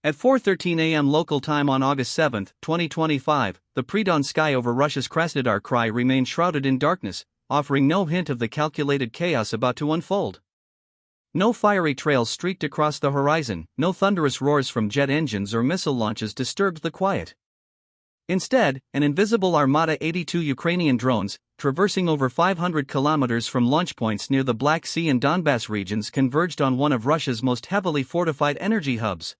At 4:13 a.m. local time on August 7, 2025, the pre-dawn sky over Russia's Krasnodar Krai remained shrouded in darkness, offering no hint of the calculated chaos about to unfold. No fiery trails streaked across the horizon, no thunderous roars from jet engines or missile launches disturbed the quiet. Instead, an invisible armada 82 Ukrainian drones, traversing over 500 kilometers from launch points near the Black Sea and Donbass regions, converged on one of Russia's most heavily fortified energy hubs.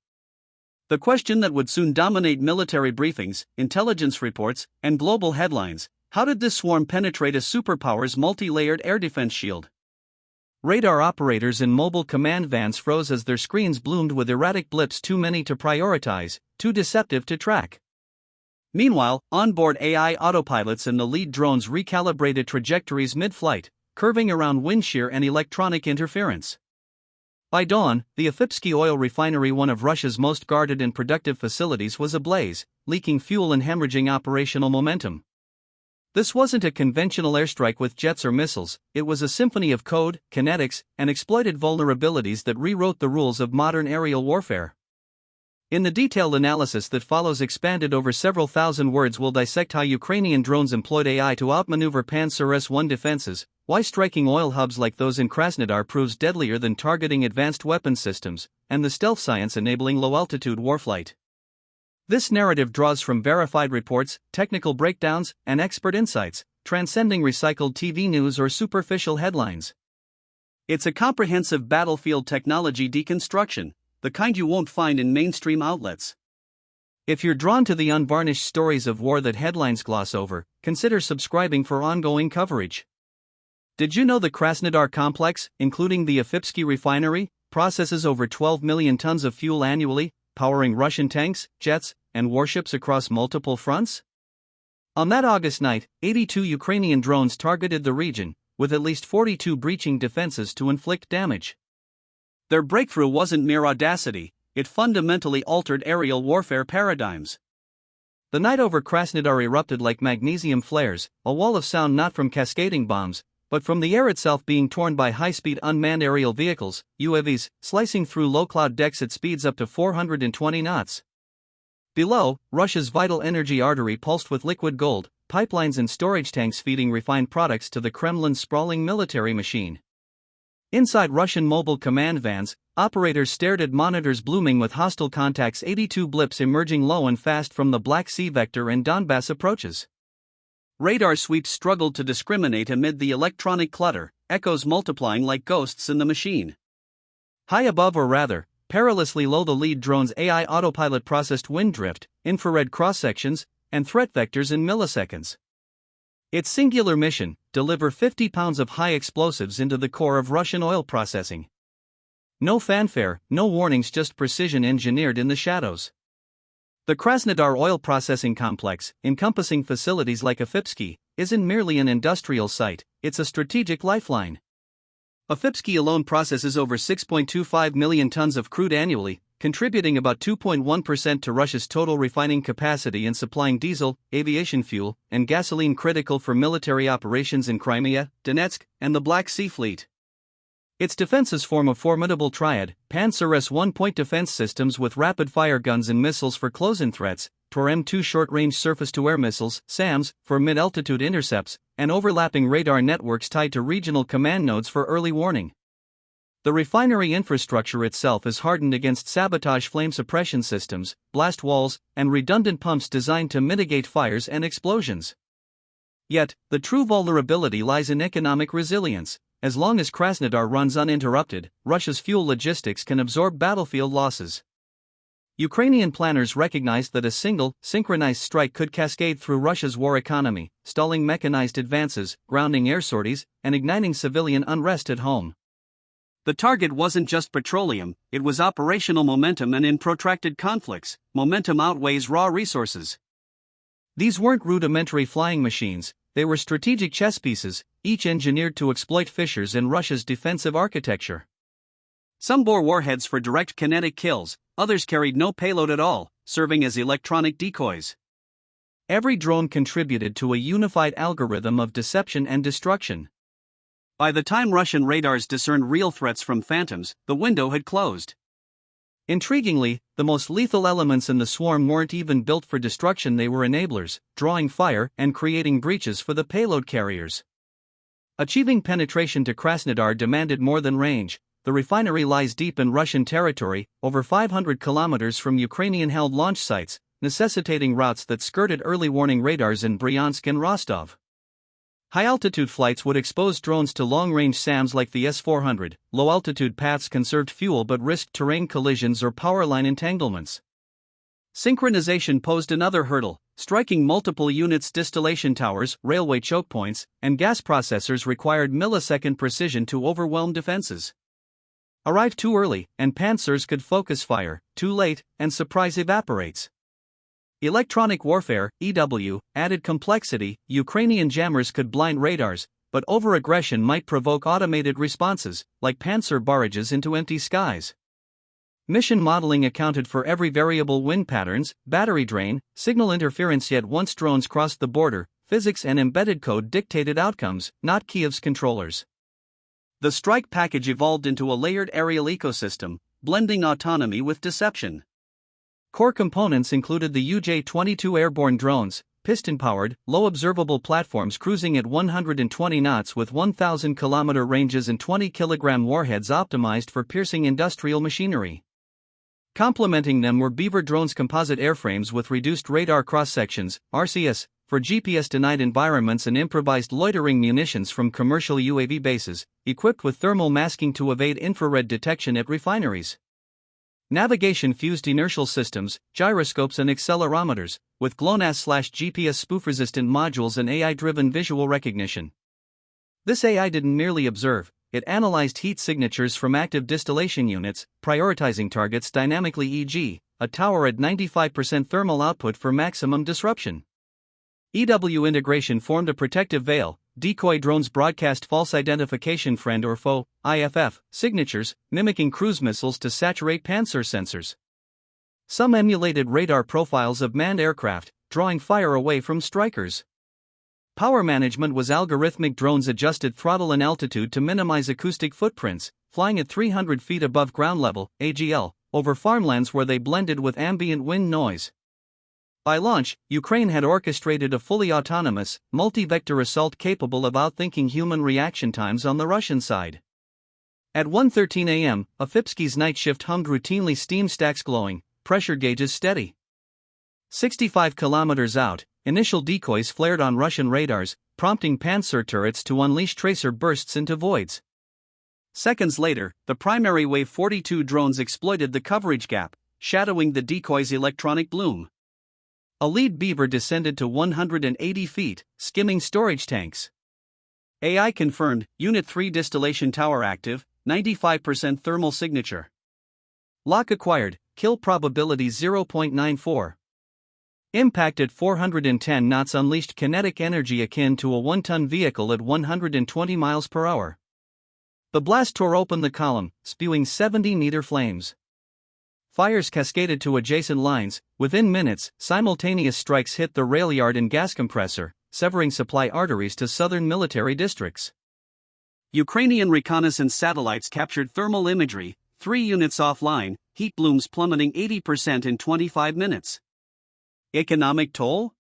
The question that would soon dominate military briefings, intelligence reports, and global headlines: how did this swarm penetrate a superpower's multi-layered air defense shield? Radar operators in mobile command vans froze as their screens bloomed with erratic blips too many to prioritize, too deceptive to track. Meanwhile, onboard AI autopilots and the lead drones recalibrated trajectories mid-flight, curving around wind shear and electronic interference. By dawn, the Aphipsky oil refinery, one of Russia's most guarded and productive facilities, was ablaze, leaking fuel and hemorrhaging operational momentum. This wasn't a conventional airstrike with jets or missiles, it was a symphony of code, kinetics, and exploited vulnerabilities that rewrote the rules of modern aerial warfare. In the detailed analysis that follows, expanded over several thousand words, we'll dissect how Ukrainian drones employed AI to outmaneuver Panzer S-1 defenses, why striking oil hubs like those in Krasnodar proves deadlier than targeting advanced weapons systems, and the stealth science enabling low-altitude warflight. This narrative draws from verified reports, technical breakdowns, and expert insights, transcending recycled TV news or superficial headlines. It's a comprehensive battlefield technology deconstruction, the kind you won't find in mainstream outlets. If you're drawn to the unvarnished stories of war that headlines gloss over, consider subscribing for ongoing coverage. Did you know the Krasnodar complex, including the Aphipsky refinery, processes over 12 million tons of fuel annually, powering Russian tanks, jets, and warships across multiple fronts? On that August night, 82 Ukrainian drones targeted the region, with at least 42 breaching defenses to inflict damage. Their breakthrough wasn't mere audacity, it fundamentally altered aerial warfare paradigms. The night over Krasnodar erupted like magnesium flares, a wall of sound not from cascading bombs, but from the air itself being torn by high-speed unmanned aerial vehicles, UAVs, slicing through low-cloud decks at speeds up to 420 knots. Below, Russia's vital energy artery pulsed with liquid gold, pipelines and storage tanks feeding refined products to the Kremlin's sprawling military machine. Inside Russian mobile command vans, operators stared at monitors blooming with hostile contacts, 82 blips emerging low and fast from the Black Sea vector and Donbass approaches. Radar sweeps struggled to discriminate amid the electronic clutter, echoes multiplying like ghosts in the machine. High above, or rather, perilously low, the lead drone's AI autopilot processed wind drift, infrared cross-sections, and threat vectors in milliseconds. Its singular mission: deliver 50 pounds of high explosives into the core of Russian oil processing. No fanfare, no warnings, just precision engineered in the shadows. The Krasnodar oil processing complex, encompassing facilities like Aphipsky, isn't merely an industrial site, it's a strategic lifeline. Aphipsky alone processes over 6.25 million tons of crude annually, contributing about 2.1% to Russia's total refining capacity and supplying diesel, aviation fuel, and gasoline critical for military operations in Crimea, Donetsk, and the Black Sea Fleet. Its defenses form a formidable triad: Panzer S-1 point defense systems with rapid-fire guns and missiles for close-in threats, TOR-M2 short-range surface-to-air missiles, SAMs, for mid-altitude intercepts, and overlapping radar networks tied to regional command nodes for early warning. The refinery infrastructure itself is hardened against sabotage, flame suppression systems, blast walls, and redundant pumps designed to mitigate fires and explosions. Yet, the true vulnerability lies in economic resilience. As long as Krasnodar runs uninterrupted, Russia's fuel logistics can absorb battlefield losses. Ukrainian planners recognized that a single, synchronized strike could cascade through Russia's war economy, stalling mechanized advances, grounding air sorties, and igniting civilian unrest at home. The target wasn't just petroleum, it was operational momentum, and in protracted conflicts, momentum outweighs raw resources. These weren't rudimentary flying machines, they were strategic chess pieces, each engineered to exploit fissures in Russia's defensive architecture. Some bore warheads for direct kinetic kills, others carried no payload at all, serving as electronic decoys. Every drone contributed to a unified algorithm of deception and destruction. By the time Russian radars discerned real threats from phantoms, the window had closed. Intriguingly, the most lethal elements in the swarm weren't even built for destruction, they were enablers, drawing fire and creating breaches for the payload carriers. Achieving penetration to Krasnodar demanded more than range. The refinery lies deep in Russian territory, over 500 kilometers from Ukrainian-held launch sites, necessitating routes that skirted early warning radars in Bryansk and Rostov. High-altitude flights would expose drones to long-range SAMs like the S-400, low-altitude paths conserved fuel but risked terrain collisions or power line entanglements. Synchronization posed another hurdle. Striking multiple units, distillation towers, railway choke points, and gas processors required millisecond precision to overwhelm defenses. Arrive too early, and pantsers could focus fire; too late, and surprise evaporates. Electronic warfare, EW, added complexity. Ukrainian jammers could blind radars, but over-aggression might provoke automated responses, like panzer barrages into empty skies. Mission modeling accounted for every variable: wind patterns, battery drain, signal interference. Yet once drones crossed the border, physics and embedded code dictated outcomes, not Kiev's controllers. The strike package evolved into a layered aerial ecosystem, blending autonomy with deception. Core components included the UJ-22 airborne drones, piston-powered, low-observable platforms cruising at 120 knots with 1,000-kilometer ranges and 20-kilogram warheads optimized for piercing industrial machinery. Complementing them were Beaver drones, composite airframes with reduced radar cross-sections, RCS, for GPS-denied environments, and improvised loitering munitions from commercial UAV bases, equipped with thermal masking to evade infrared detection at refineries. Navigation fused inertial systems, gyroscopes and accelerometers, with GLONASS/GPS spoof-resistant modules and AI-driven visual recognition. This AI didn't merely observe, it analyzed heat signatures from active distillation units, prioritizing targets dynamically, e.g., a tower at 95% thermal output for maximum disruption. EW integration formed a protective veil. Decoy drones broadcast false identification, friend or foe, IFF, signatures, mimicking cruise missiles to saturate panzer sensors. Some emulated radar profiles of manned aircraft, drawing fire away from strikers. Power management was algorithmic. Drones adjusted throttle and altitude to minimize acoustic footprints, flying at 300 feet above ground level, AGL, over farmlands where they blended with ambient wind noise. By launch, Ukraine had orchestrated a fully autonomous, multi-vector assault capable of outthinking human reaction times on the Russian side. At 1:13 a.m., Aphipsky's night shift hummed routinely, steam stacks glowing, pressure gauges steady. 65 kilometers out, initial decoys flared on Russian radars, prompting panzer turrets to unleash tracer bursts into voids. Seconds later, the primary Wave 42 drones exploited the coverage gap, shadowing the decoy's electronic bloom. A lead Beaver descended to 180 feet, skimming storage tanks. AI confirmed, Unit 3 distillation tower active, 95% thermal signature. Lock acquired, kill probability 0.94. Impact at 410 knots unleashed kinetic energy akin to a 1-ton vehicle at 120 miles per hour. The blast tore open the column, spewing 70-meter flames. Fires cascaded to adjacent lines. Within minutes, simultaneous strikes hit the rail yard and gas compressor, severing supply arteries to southern military districts. Ukrainian reconnaissance satellites captured thermal imagery, 3 units offline, heat blooms plummeting 80% in 25 minutes. Economic toll?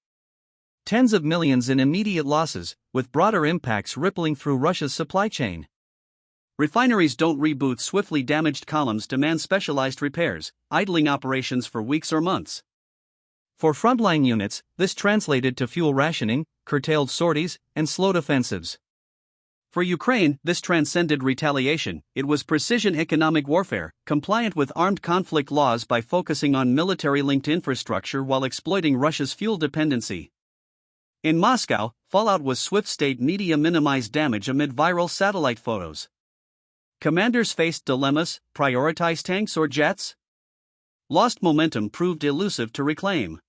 Tens of millions in immediate losses, with broader impacts rippling through Russia's supply chain. Refineries don't reboot swiftly, damaged columns demand specialized repairs, idling operations for weeks or months. For frontline units, this translated to fuel rationing, curtailed sorties, and slowed offensives. For Ukraine, this transcended retaliation. It was precision economic warfare, compliant with armed conflict laws by focusing on military-linked infrastructure while exploiting Russia's fuel dependency. In Moscow, fallout was swift. State media minimized damage amid viral satellite photos. Commanders faced dilemmas: prioritize tanks or jets? Lost momentum proved elusive to reclaim.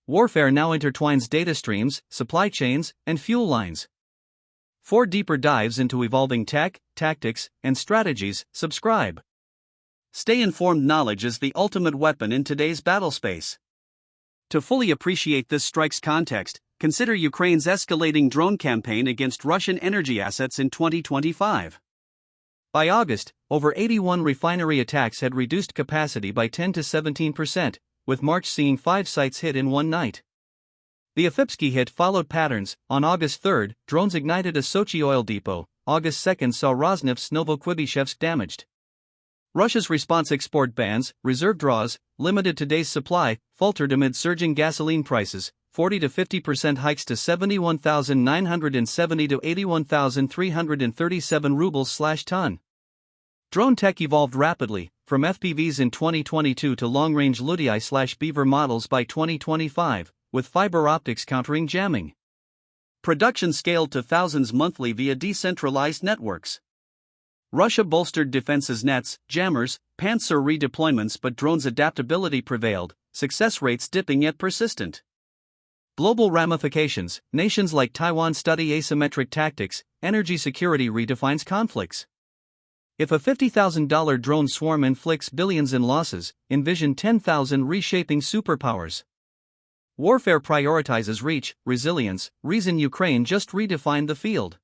Warfare now intertwines data streams, supply chains, and fuel lines. For deeper dives into evolving tech, tactics, and strategies, subscribe. Stay informed. Knowledge is the ultimate weapon in today's battlespace. To fully appreciate this strike's context, consider Ukraine's escalating drone campaign against Russian energy assets in 2025. By August, over 81 refinery attacks had reduced capacity by 10 to 17%, with March seeing 5 sites hit in one night. The Aphipsky hit followed patterns. On August 3, drones ignited a Sochi oil depot. August 2 saw Rosneft's Novokubishevsk damaged. Russia's response: export bans, reserve draws, limited today's supply, faltered amid surging gasoline prices, 40 to 50% hikes to 71,970 to 81,337 rubles/ton. Drone tech evolved rapidly, from FPVs in 2022 to long-range Ludiai/Beaver models by 2025, with fiber optics countering jamming. Production scaled to thousands monthly via decentralized networks. Russia bolstered defenses: nets, jammers, Panzer redeployments, but drones' adaptability prevailed, success rates dipping yet persistent. Global ramifications: nations like Taiwan study asymmetric tactics, energy security redefines conflicts. If a $50,000 drone swarm inflicts billions in losses, envision 10,000 reshaping superpowers. Warfare prioritizes reach, resilience, reason. Ukraine just redefined the field.